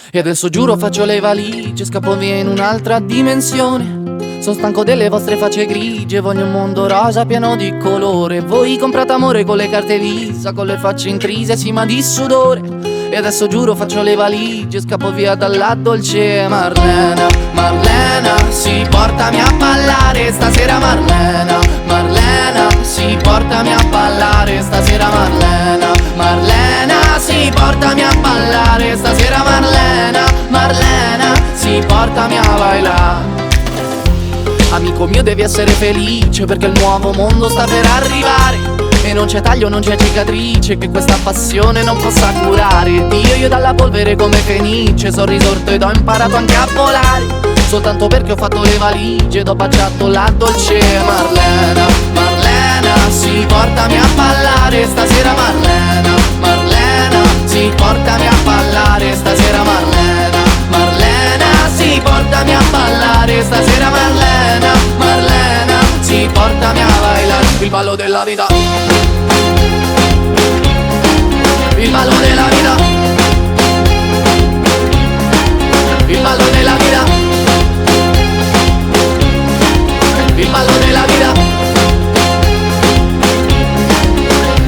E adesso giuro faccio le valigie, scappo via in un'altra dimensione. Sono stanco delle vostre facce grigie, voglio un mondo rosa pieno di colore. Voi comprate amore con le carte Visa, con le facce intrise, sì ma di sudore. E adesso giuro faccio le valigie, scappo via dalla dolce Marlena. Marlena, sì portami a ballare stasera Marlena. Marlena, sì portami a ballare stasera Marlena. Marlena, sì portami a ballare stasera Marlena. Marlena, sì portami a bailare. Amico mio devi essere felice perché il nuovo mondo sta per arrivare. E non c'è taglio, non c'è cicatrice che questa passione non possa curare. Dio, io dalla polvere come fenice sono risorto ed ho imparato anche a volare. Soltanto perché ho fatto le valigie ed ho baciato la dolce Marlena. Marlena, sì portami a ballare stasera Marlena. Marlena, sì portami a ballare stasera Marlena. Marlena, sì portami a ballare stasera Marlena. Marlena, sì portami a bailare il ballo della vita. Il ballo della vita. Il ballo della vita. Il ballo della vita.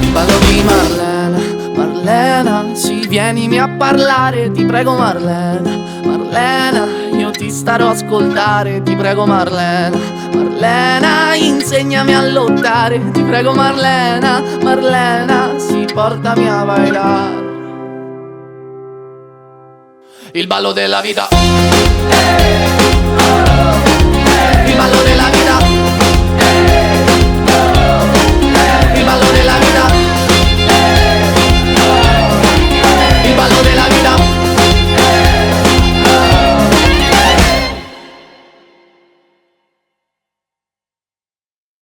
Il ballo di Marlena. Marlena, sì vienimi a parlare, ti prego Marlena. Marlena, io ti starò a ascoltare, ti prego Marlena. Marlena, insegnami a lottare, ti prego Marlena. Marlena, sì portami a bailare il ballo della vita. Il ballo della vita.